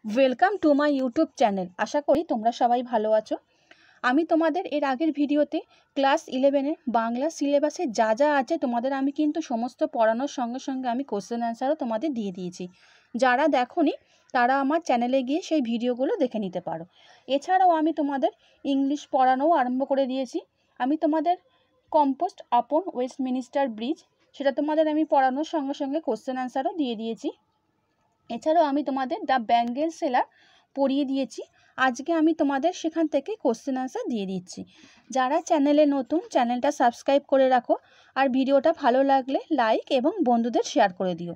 Welcome to my YouTube channel. আশা করি তোমরা সবাই ভালো আছো। আমি তোমাদের এর আগের ভিডিওতে ক্লাস 11-এর বাংলা সিলেবাসে যা যা আছে তোমাদের আমি কিন্তু সমস্ত পড়ানোর সঙ্গে সঙ্গে আমি কোশ্চেন অ্যান্সারও তোমাদের দিয়ে দিয়েছি। যারা দেখোনি তারা আমার চ্যানেলে গিয়ে সেই ভিডিওগুলো দেখে নিতে পারো। এছাড়াও আমি তোমাদের ইংলিশ পড়ানোও আরম্ভ করে দিয়েছি। আমি তোমাদের কম্পোস্ট আপন ওয়েস্টমিনিস্টার ব্রিজ সেটা তোমাদের আমি পড়ানোর সঙ্গে সঙ্গে কোশ্চেন অ্যান্সারও দিয়ে দিয়েছি। এছাড়াও আমি তোমাদের দ্য ব্যাঙ্গেল সেলার পড়িয়ে দিয়েছি। আজকে আমি তোমাদের সেখান থেকে কোশ্চেন আনসার দিয়ে দিচ্ছি। যারা চ্যানেলে নতুন, চ্যানেলটা সাবস্ক্রাইব করে রাখো, আর ভিডিওটা ভালো লাগলে লাইক এবং বন্ধুদের শেয়ার করে দিও।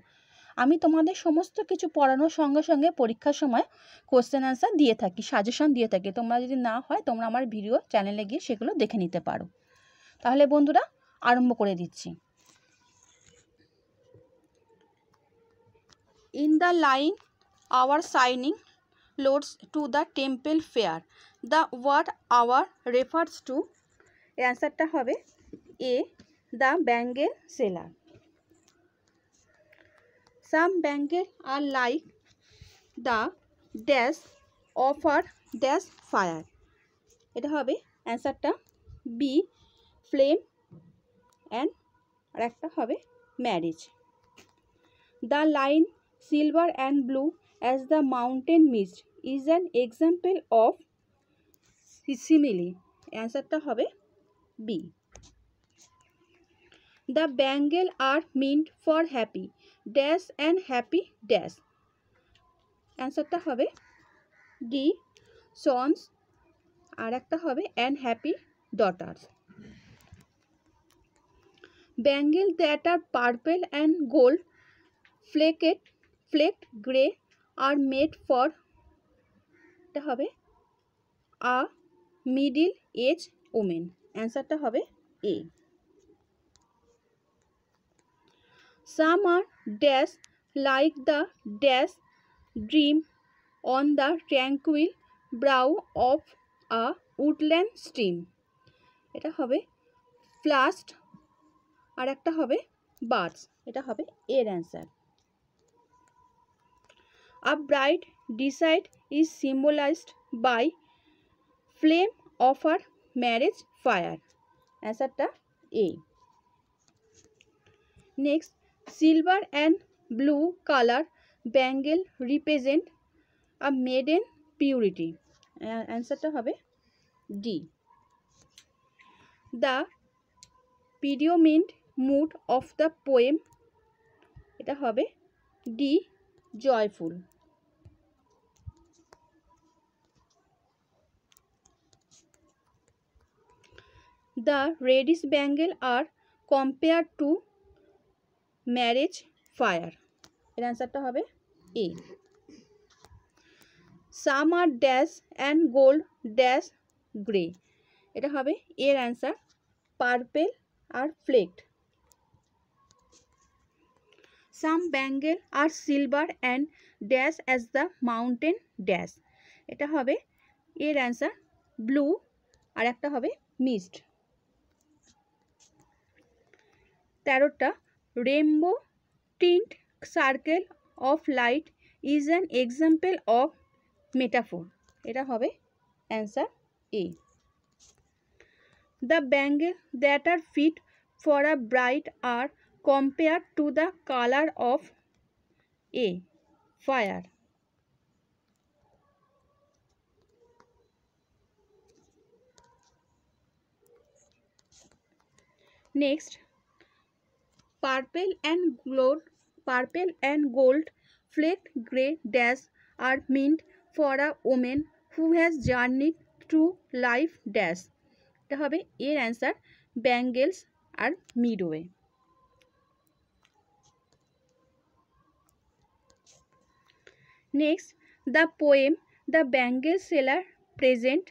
আমি তোমাদের সমস্ত কিছু পড়ানোর সঙ্গে সঙ্গে পরীক্ষার সময় কোশ্চেন আনসার দিয়ে থাকি, সাজেশন দিয়ে থাকি। তোমরা যদি না হয় তোমরা আমার ভিডিও চ্যানেলে গিয়ে সেগুলো দেখে নিতে পারো। তাহলে বন্ধুরা আরম্ভ করে দিচ্ছি। In the line, our signing loads to the temple fair. The word hour refers to, answerটা হবে A, the bangle seller. Some bangle are like the dash offer dash fire. এটা হবে অ্যান্সারটা B, flame, and আরেকটা হবে marriage. The line silver and blue as the mountain mist is an example of simile. অ্যান্সারটা হবে B. The bangle are meant for happy dash and happy dash. অ্যান্সারটা হবে D, sons, আর একটা হবে and happy daughters. Bangle that are purple and gold flecked gray are made for, এটা হবে a middle age woman. অ্যান্সারটা হবে A. Some are dash like the dash dream on the tranquil brow of a woodland stream. এটা হবে flashed, আর একটা হবে birds. এটা হবে এর answer. A bride decide is symbolized by flame of her marriage fire. অ্যান্সারটা A. Next, silver and blue color bangle represent a maiden purity. অ্যান্সারটা হবে D. The predominant mood of the poem, এটা হবে D, joyful. The reddish bangle are compared to marriage fire. এর অ্যান্সারটা হবে A. Some are dash and gold dash grey. এটা হবে এর অ্যান্সার পার্পেল আর flecked. Some bangle are silver and dash as the mountain dash. এটা হবে এর অ্যান্সার ব্লু, আর একটা হবে মিস্ট। 13টা rainbow tint circle of light is an example of metaphor. এটা হবে answer A. The bangle that are fit for a bride are compared to the color of A, fire. Next, purple and gold flecked grey dash are meant for a woman who has journeyed through life dash. এটা হবে এর answer bangles আর midway. Next, the poem The Bangle Seller present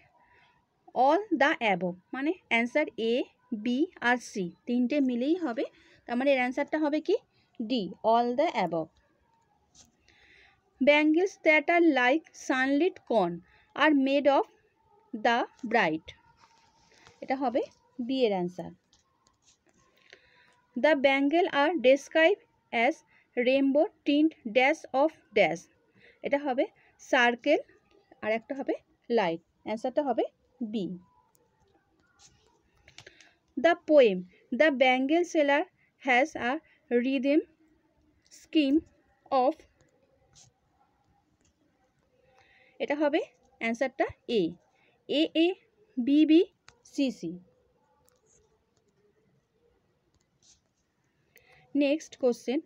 all the above, মানে answer A, B আর C তিনটে মিলেই হবে। তার মানে এর অ্যান্সারটা হবে কি D, all the above. Bangles that are like sunlit corn are made of the bride. এটা হবে B এর answer. The bangle are described as rainbow tint dash of dash. এটা হবে সার্কেল, আর একটা হবে লাইট। অ্যান্সারটা হবে B. The poem the bangle seller has a rhyme scheme of, এটা হবে অ্যান্সারটা A, A A B B C C. Next question,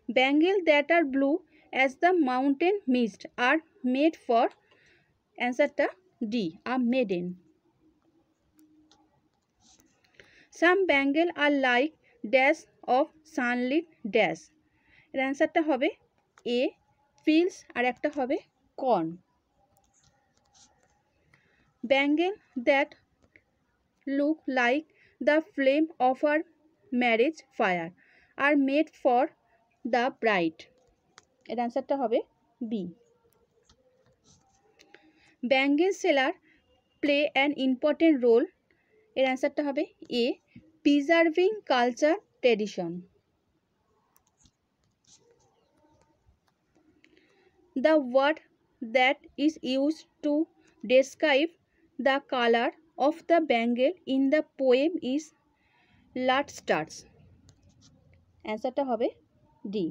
bangle that are blue as the mountain mist are made for, অ্যান্সারটা D, a maiden. Some bangle are like dash of sunlit dash, এর অ্যান্সারটা হবে A, fields, আর একটা হবে corn. Bangle that look like the flame of her marriage fire R made for the bride, এর অ্যান্সারটা হবে B. Bangle seller play an important role, এর অ্যান্সারটা হবে A, preserving culture tradition. The word that is used to describe the color of the bangle in the poem is lustrous, অ্যান্সারটা হবে D.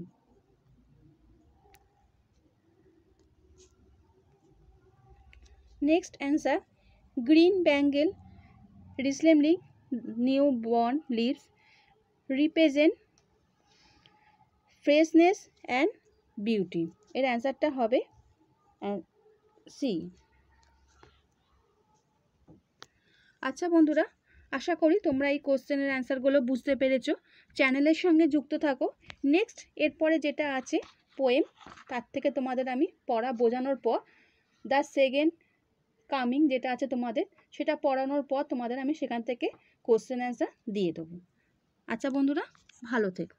Next answer, green bangle resembling newborn leaves represent freshness and beauty, এর অ্যান্সারটা হবে C. আচ্ছা বন্ধুরা, আশা করি তোমরা এই কোশ্চেনের অ্যান্সারগুলো বুঝতে পেরেছো। চ্যানেলের সঙ্গে যুক্ত থাকো। নেক্সট এরপরে যেটা আছে পোয়েম, তার থেকে তোমাদের আমি পড়া বোঝানোর পর দ্য সেকেন্ড কামিং যেটা আছে তোমাদের, সেটা পড়ানোর পর তোমাদের আমি সেখান থেকে কোশ্চেন অ্যান্সার দিয়ে দেবো। আচ্ছা বন্ধুরা, ভালো থেকো।